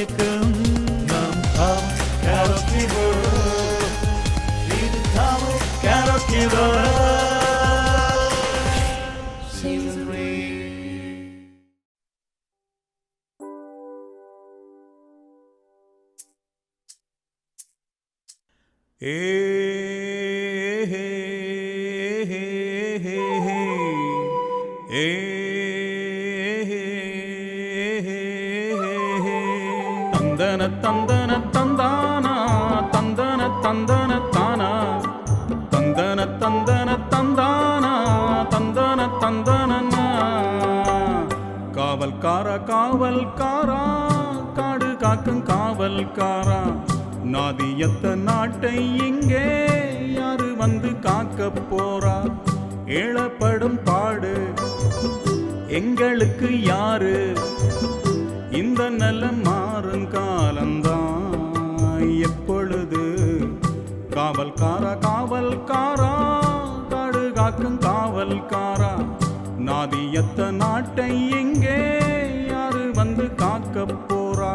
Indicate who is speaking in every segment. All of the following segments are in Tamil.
Speaker 1: மயக்கம் நம் தமிழ் karaoke world. இது தமிழ் karaoke world. Season 3. தந்தன தந்தன தந்தானா தந்தன தந்தன தானா தந்தன தந்தன தந்தானா தந்தன தந்தனா காவல்காரா காவல்காரா காடு காக்கும் காவல்காரா நாதியத்த நாட்டை இங்கே யாரு வந்து காக்க போறா ஏழப்படும் பாடு எங்களுக்கு யாரு இந்த நல்ல மாறும் காலந்தான் எப்பொழுது காவல்காரா காவல்காரா காடு காக்கும் காவல்காரா நாதியத்த நாட்டை இங்கே யாரு வந்து காக்க போறா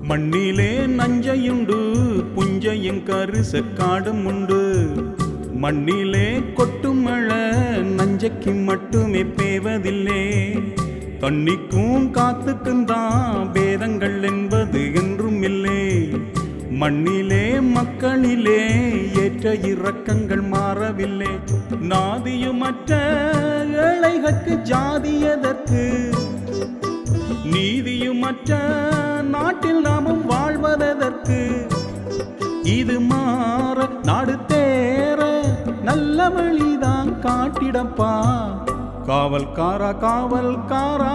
Speaker 1: மண்ணிலே நஞ்சையுண்டு புஞ்சையும் கருசக்காடும் உண்டு மண்ணிலே கொட்டும் மழை நஞ்சைக்கு மட்டுமே பேவதில்லை தண்ணிக்கும் காத்துக்கும் தான் பேதங்கள் என்பது என்றும் இல்லை மண்ணிலே மக்களிலே ஏற்ற இறக்கங்கள் மாறவில்லை நாதியுமற்ற ஏழைகளுக்கு ஜாதியதற்கு நீதியுமற்ற நாட்டில் நாமும் வாழ்வதற்கு இது மாற நாடு தேர நல்ல வழிதான் காட்டிடப்பா காவல்காரா காவல்காரா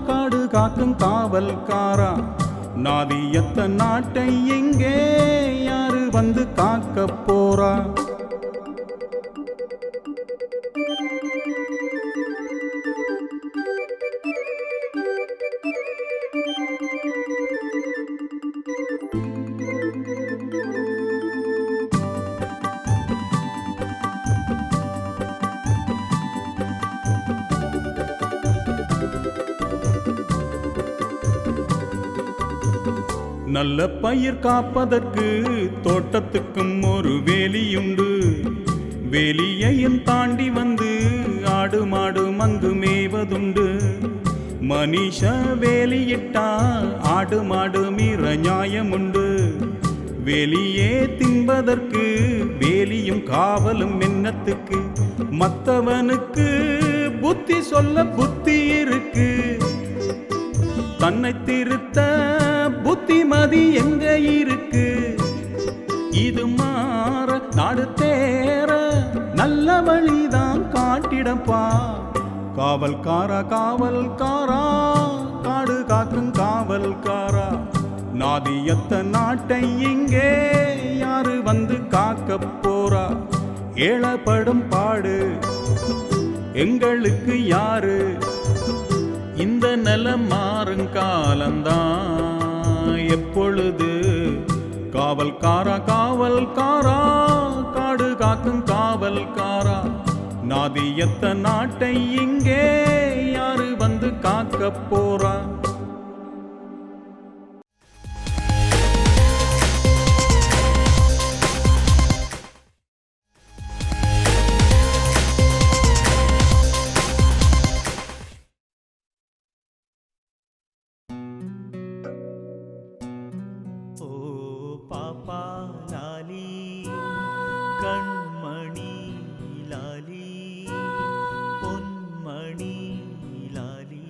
Speaker 1: காடு காக்கும் காவல்காரா நாதியத்த நாட்டை எங்கே யாரு வந்து காக்க போறா நல்ல பயிர் காப்பதற்கு தோட்டத்துக்கும் ஒரு வேலியுண்டு வேலியையும் தாண்டி வந்து ஆடு மாடு மங்கு மேவதுண்டு மனிஷ வேலியிட்டா ஆடு மாடு மீற நியாயமுண்டு வேலியே தின்பதற்கு வேலியும் காவலும் என்னத்துக்கு மத்தவனுக்கு புத்தி சொல்ல புத்தி இருக்கு தன்னை திருத்த புத்திமதி எங்க இருக்கு இது மாற நாடு தேர நல்ல வழிதான் காட்டிடப்பா காவல்காரா காவல்காரா காடு காக்கும் காவல்காரா நாதியத்த நாட்டை இங்கே யாரு வந்து காக்க போறா ஏழப்படும் பாடு எங்களுக்கு யாரு இந்த நிலம் மாறும் காலந்தான் எப்பொழுது காவல்காரா காவல்காரா காடு காக்கும் காவல்காரா நாதியத்த நாட்டை இங்கே யாரு வந்து காக்க போறா
Speaker 2: கண்மணி லாலி பொன்மணி லாலி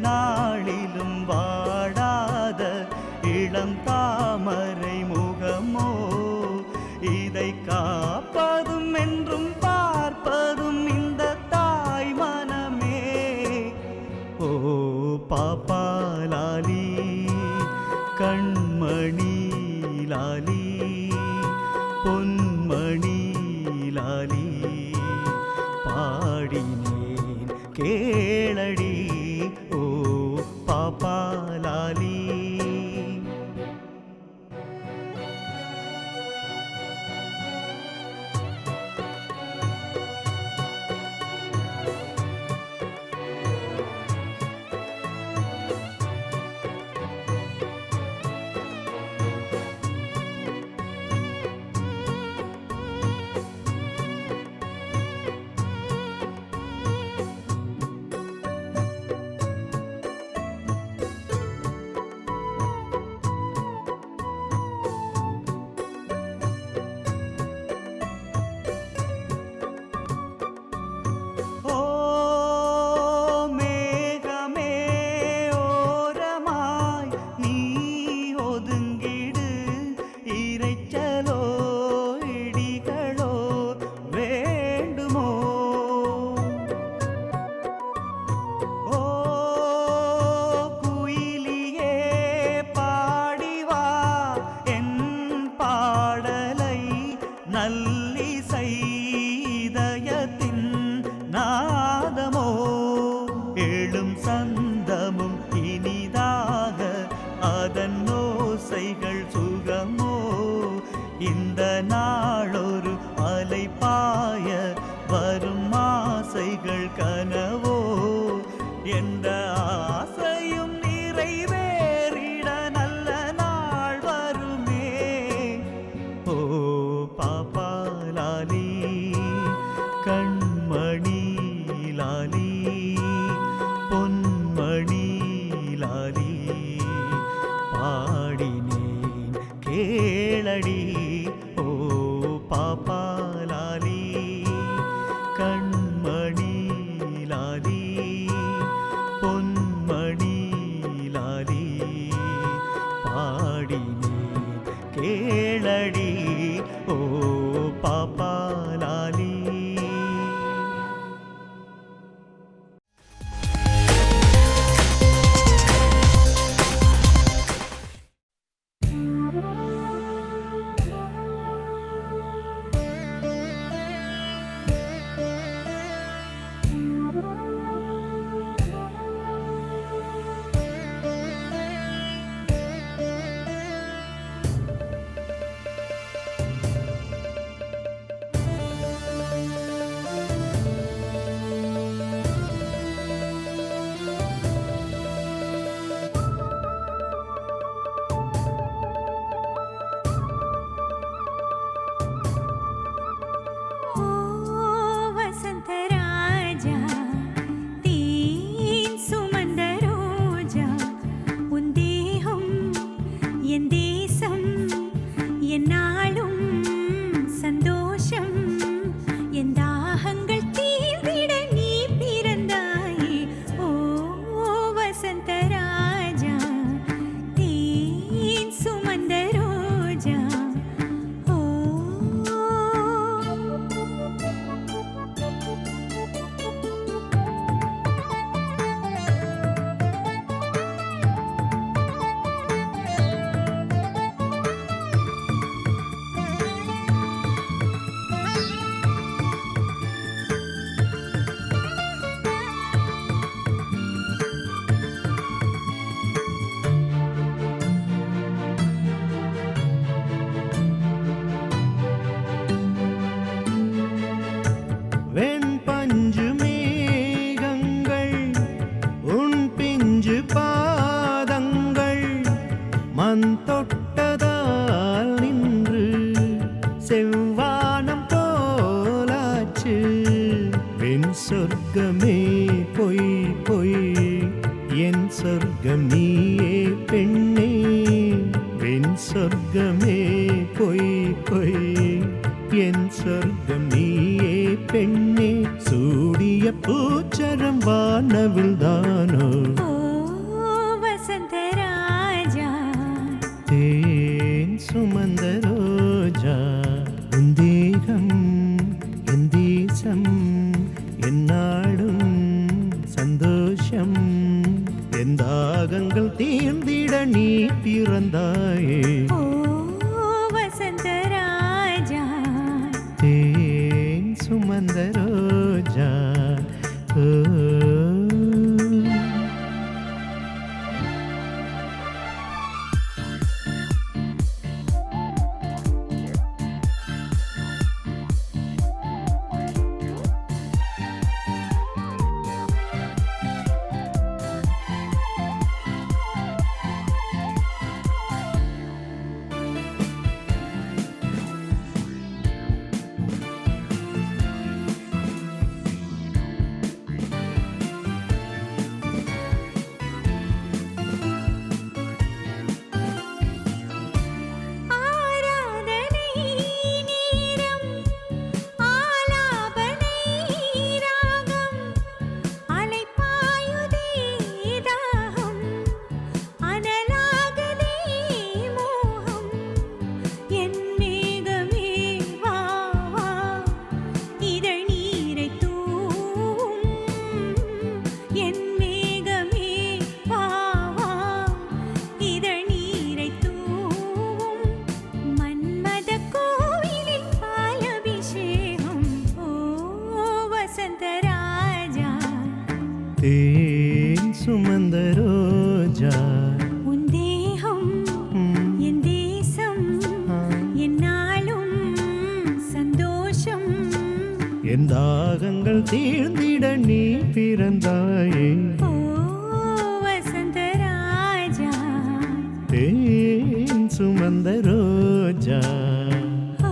Speaker 2: நாளிலும் வாடாத இளம் தாமரை முகமோ, இதை காப்பதும் என்றும் பார்ப்பதும் இந்த தாய் மனமே. ஓ பாப்பா லாலி கண்மணி லாலி பொன்மணி லாலி, பாடினேன் கேளடி ஓ பாப்பா லாலி. நல்லிசைதயத்தின் நாதமோ, எழும் சந்தமும் இனிதாக அதன் ஓசைகள் சுகமோ, இந்த நாளொரு அலை பாய வரும் ஆசைகள் கனவோ, எந்த ஆசையும் நிறைவேறிட நல்ல நாள் வருமே. ஓ பாப்பா லாலி கண்மணி லாலி பொன்மணி லாலி, பாடினேன் கேளடி ஓ பாப்பா லாலி கண்மணி லாலி பொன்மணி லாலி, பாடினேன் கேளடி ஓ பாப்பா லாலி. வெண்பஞ்சு மேகங்கள் உன் பிஞ்சு பாதங்கள் மண் தொட்டதால் நின்று செவ்வானம் போலாச்சு. வெண் சொர்க்கமே பொய் பொய் என் சொர்க்கம் நீயே பெண்ணே. வெண் சொர்க்கமே பொய் பொய் என் சொர்க்கம் நீயே பெண்ணே. சூடிய பூச்சரம் வானவில் தானோ என் தாகங்கள் தீர்ந்திட நீ பிறந்தாயே.
Speaker 3: ஓ வசந்தராஜா,
Speaker 2: தேன் சுமந்த ரோஜா. ஓ
Speaker 3: ஆராதனை நேரம், ஆலாபனை ராகம், அலைப்பாயுதே தாகம், அனலாகதே மோகம். என் மேகமே வா வா, இதழ் நீரைத் தூவும். என் மேகமே வா வா, இதழ் நீரைத் தூவும். மன்மத கோவிலில் பாலபிஷேகம். ஓ வசந்தராஜா,
Speaker 2: தேன் சுமந்த ரோஜா.
Speaker 3: உன் தேகம் என் தேசம், என்னாலும் சந்தோஷம்.
Speaker 2: என் தாகங்கள் தீர்ந்திட நீ பிறந்தாயே.
Speaker 3: ஓ வசந்தராஜா,
Speaker 2: தேன் சுமந்த ரோஜா.
Speaker 3: ஓ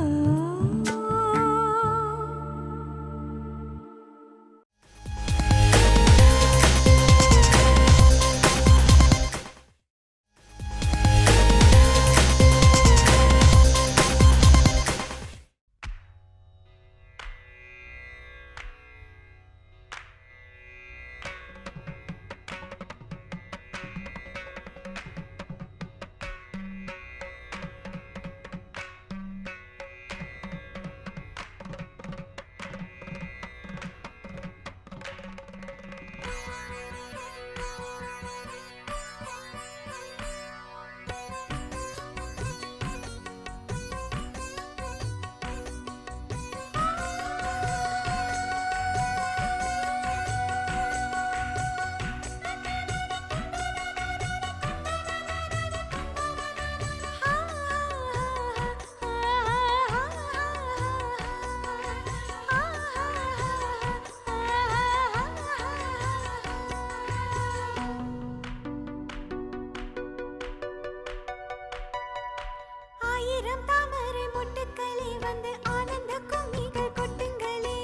Speaker 3: ஆயிரம் தாமரை மொட்டுக்களே வந்து ஆனந்த கும்மிகள் கொட்டுங்களே.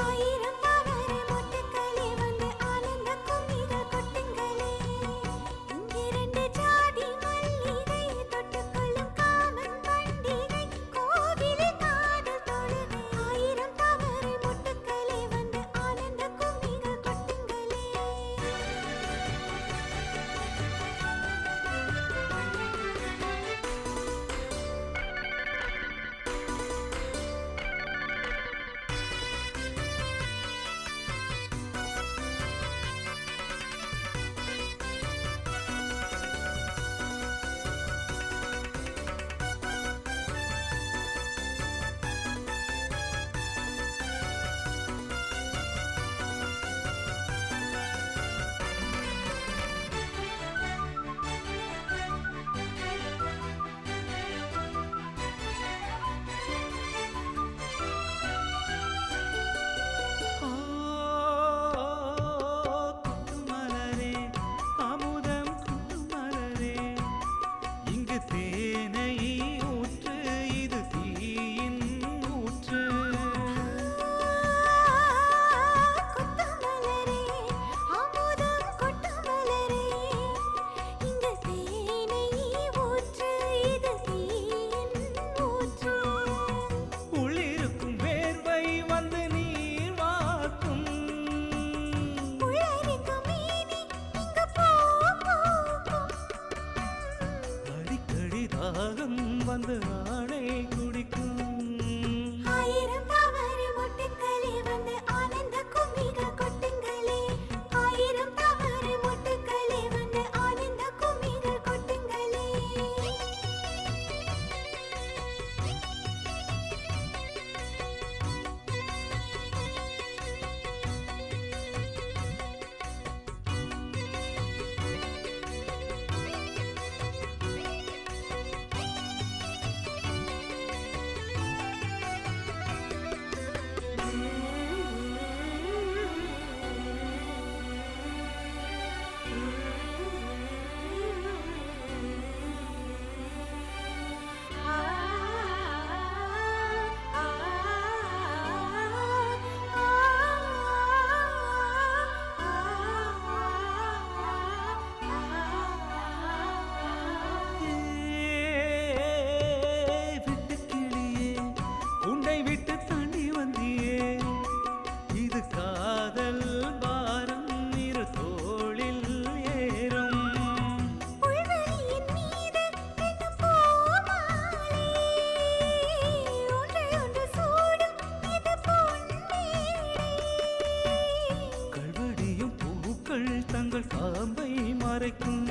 Speaker 3: ஆயிரம் தாமரை மொட்டுக்களே வந்து ஆனந்த கும்மிகள் கொட்டுங்களே. இங்கிரண்டு ஜாதி மல்லிகை தொட்டுக்கொள்ளும் காமன் பண்டிகை, கோவிலில் காதல் தொழுகை. ஆயிரம் தாமரை மொட்டுக்களே வந்து ஆனந்த கும்மிகள் கொட்டுங்களே.
Speaker 4: குட்டுமலரே அமுதம் குட்டுமலரே, இங்கு தேனை ஊற்று, இது தீயின் ஊற்று.
Speaker 3: கொட்டுமலரே அமுதம் கொட்டுமலரே, இங்கு தேனை ஊற்று, இது தீயின் ஊற்று.
Speaker 4: உள்ளிருக்கும் வேர்வை வந்து நீர் வார்க்கும்.
Speaker 3: உளறிக்கும் மேனி இங்கு பூ பூக்கும்.
Speaker 4: அடிக்கடி தாகம் வந்து ஆணை குடிக்கும்.
Speaker 3: ஆயிரம் தாமரை மொட்டுக்களே வந்து ஆனந்த கும்மிகள் கொட்டுங்களே. ஆயிரம் தாமரை மொட்டுக்களே வந்து
Speaker 4: பாம்பை மறைக்கும்